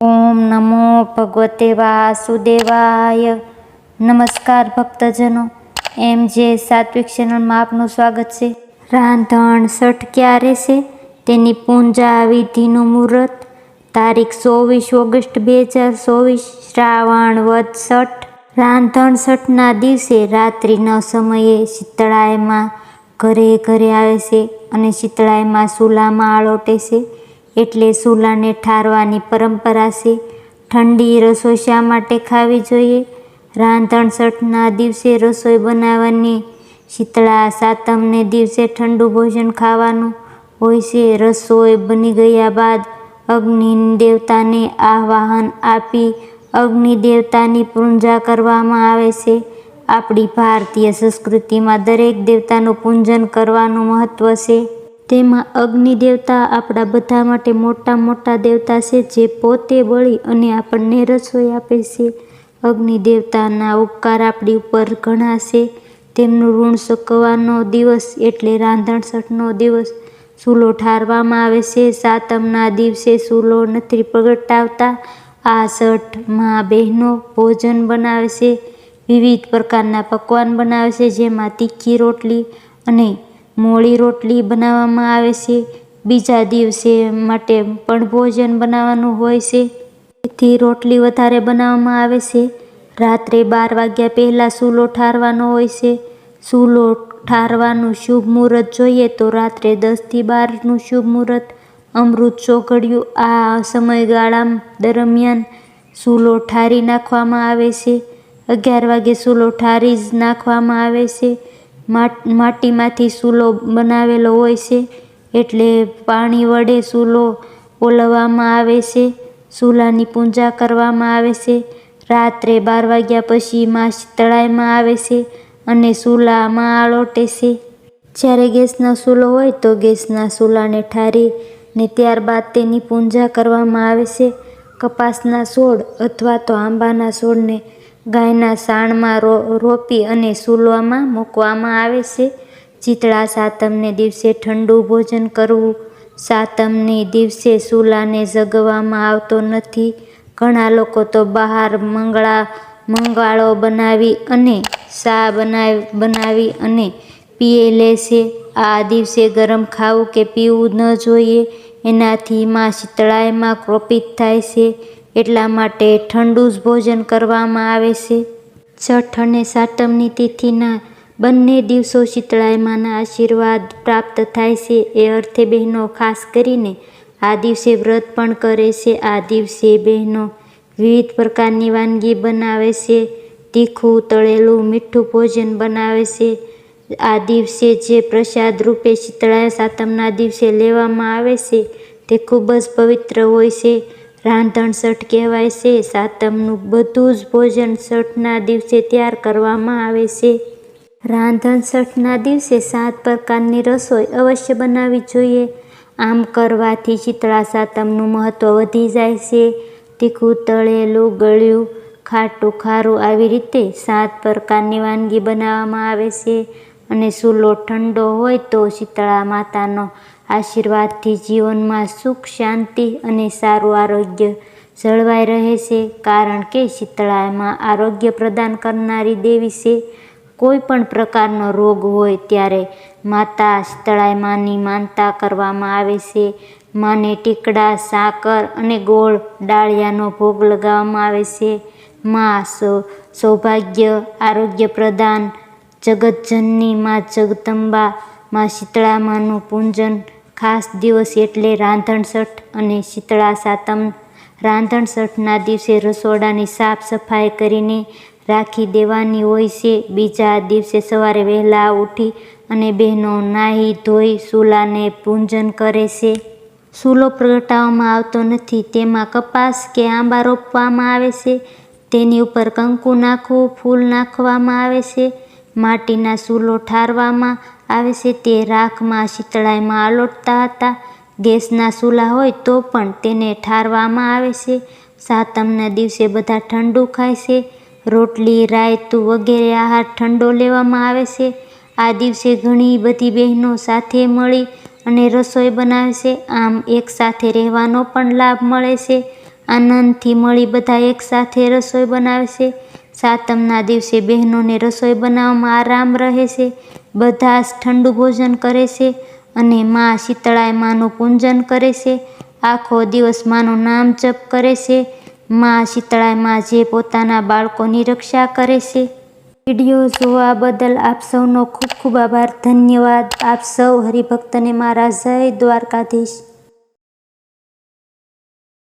ઓમ નમો ભગવતે વાસુદેવાય. નમસ્કાર ભક્તજનો, એમ જે સાત્વિક ચેનલમાં આપનું સ્વાગત છે. રાંધણ છઠ ક્યારે છે તેની પૂજા વિધિનું મુહૂર્ત તારીખ 24 ઓગસ્ટ 2024, શ્રાવણ વદ છઠ. રાંધણ છઠના દિવસે રાત્રિના સમયે શીતળાઈમાં ઘરે ઘરે આવે છે અને શીતળાઈમાં ચૂલામાં આળોટે છે, એટલે ચૂલાને ઠારવાની પરંપરા છે. ઠંડી રસોઈ શા માટે ખાવી જોઈએ? રાંધણ છઠના દિવસે રસોઈ બનાવવાની. શીતળા સાતમને દિવસે ઠંડુ ભોજન ખાવાનું હોય છે. રસોઈ બની ગયા બાદ અગ્નિ દેવતાને આહ્વાન આપી અગ્નિ દેવતાની પૂજા કરવામાં આવે છે. આપણી ભારતીય સંસ્કૃતિમાં દરેક દેવતાનું પૂજન કરવાનું મહત્વ છે. તેમાં અગ્નિ દેવતા આપણા બધા માટે મોટા દેવતા છે, જે પોતે બળી અને આપણને રસોઈ આપે છે. અગ્નિ દેવતાના ઉપકાર આપણી ઉપર ઘણા છે. તેમનું ઋણ ચૂકવવાનો દિવસ એટલે રાંધણ છઠનો દિવસ. ચૂલો ઠારવામાં આવે છે. સાતમના દિવસે ચૂલો નથી પ્રગટાવતા. આ છઠમાં બહેનો ભોજન બનાવે છે. વિવિધ પ્રકારના પકવાન બનાવે છે, જેમાં તીખી રોટલી અને મોળી રોટલી બનાવવામાં આવે છે. બીજા દિવસે માટે પણ ભોજન બનાવવાનું હોય છે, તેથી રોટલી વધારે બનાવવામાં આવે છે. રાત્રે 12 વાગ્યા પહેલાં ચૂલો ઠારવાનો હોય છે. ચૂલો ઠારવાનું શુભ મુહૂર્ત જોઈએ તો રાત્રે 10 થી 12નું શુભ મુહૂર્ત. અમૃત ચોઘડિયું. આ સમયગાળા દરમિયાન ચૂલો ઠારી નાખવામાં આવે છે. 11 વાગે ચૂલો ઠારી જ નાખવામાં આવે છે. માટીમાંથી ચૂલો બનાવેલો હોય છે, એટલે પાણી વડે ચૂલો ઓલવવામાં આવે છે. ચૂલાની પૂજા કરવામાં આવે છે. રાત્રે 12 વાગ્યા પછી માં શીતળાઈમાં આવે છે અને ચૂલામાં આળોટે છે. જ્યારે ગેસનો ચૂલો હોય તો ગેસના ચૂલાને ઠારી ને ત્યારબાદ તેની પૂજા કરવામાં આવે છે. કપાસના છોડ અથવા તો આંબાના છોડને ગાયના સાણમાં રોપી અને ચૂલામાં મૂકવામાં આવે છે. શીતળા સાતમને દિવસે ઠંડુ ભોજન કરવું. સાતમને દિવસે ચૂલાને જગવામાં આવતો નથી. ઘણા લોકો તો બહાર મંગાળો બનાવી અને ચા બનાવી અને પીએ લે છે. આ દિવસે ગરમ ખાવું કે પીવું ન જોઈએ. એનાથી માં શીતળાઈમાં કોપિત થાય છે, એટલા માટે ઠંડુ જ ભોજન કરવામાં આવે છે. છઠ અને સાતમની તિથિના બંને દિવસો શીતળાઈમાંના આશીર્વાદ પ્રાપ્ત થાય છે. એ અર્થે બહેનો ખાસ કરીને આ દિવસે વ્રત પણ કરે છે. આ દિવસે બહેનો વિવિધ પ્રકારની વાનગી બનાવે છે. તીખું, તળેલું, મીઠું ભોજન બનાવે છે. આ દિવસે જે પ્રસાદ રૂપે શીતળા સાતમના દિવસે લેવામાં આવે છે તે ખૂબ જ પવિત્ર હોય છે. રાંધણ છઠ કહેવાય છે. સાતમનું બધું જ ભોજન છઠના દિવસે તૈયાર કરવામાં આવે છે. રાંધણ છઠના દિવસે 7 પ્રકારની રસોઈ અવશ્ય બનાવવી જોઈએ. આમ કરવાથી શીતળા સાતમનું મહત્વ વધી જાય છે. તીખું, તળેલું, ગળ્યું, ખાટું, ખારું આવી રીતે 7 પ્રકારની વાનગી બનાવવામાં આવે છે. અને ચૂલો ઠંડો હોય તો શીતળા માતાનો આશીર્વાદથી જીવનમાં સુખ, શાંતિ અને સારું આરોગ્ય જળવાઈ રહે છે. કારણ કે શીતળામાં આરોગ્ય પ્રદાન કરનારી દેવી છે. કોઈ પણ પ્રકારનો રોગ હોય ત્યારે માતા શીતળામાની માનતા કરવામાં આવે છે. માને ટીકડા, સાકર અને ગોળ ડાળિયાનો ભોગ લગાવવામાં આવે છે. માં સૌભાગ્ય, આરોગ્ય પ્રદાન, જગતજનની માં જગદંબા, માં શીતળામાનું પૂજન. ખાસ દિવસ એટલે રાંધણ છઠ અને શીતળા સાતમ. રાંધણ છઠના દિવસે રસોડાની સાફ સફાઈ કરીને રાખી દેવાની હોય છે. બીજા દિવસે સવારે વહેલા ઉઠી અને બહેનો નાહી ધોઈ ચૂલાને પૂજન કરે છે. ચૂલો પ્રગટાવવામાં આવતો નથી. તેમાં કપાસ કે આંબા રોપવામાં આવે છે. તેની ઉપર કંકુ નાખવું, ફૂલ નાખવામાં આવે છે. માટીના ચૂલો ઠારવામાં આવે છે. તે રાખમાં શીતળાઈમાં આલોટતા હતા. ગેસના ચૂલા હોય તો પણ તેને ઠારવામાં આવે છે. સાતમના દિવસે બધા ઠંડુ ખાય છે. રોટલી, રાયતું વગેરે આહાર ઠંડો લેવામાં આવે છે. આ દિવસે ઘણી બધી બહેનો સાથે મળી અને રસોઈ બનાવે છે. આમ એક સાથે રહેવાનો પણ લાભ મળે છે. આનંદથી મળી બધા એકસાથે રસોઈ બનાવે છે. સાતમના દિવસે બહેનોને રસોઈ બનાવવામાં આરામ રહે છે. બધા જ ઠંડુ ભોજન કરે છે અને મા શીતળાઈ માનું પૂજન કરે છે. આખો દિવસ માનું નામ જપ કરે છે. મા શીતળાઈ મા જે પોતાના બાળકોની રક્ષા કરે છે. વિડીયો જોવા બદલ આપ સૌનો ખૂબ ખૂબ આભાર. ધન્યવાદ. આપ સૌ હરિભક્તને મારા જય દ્વારકાધીશ.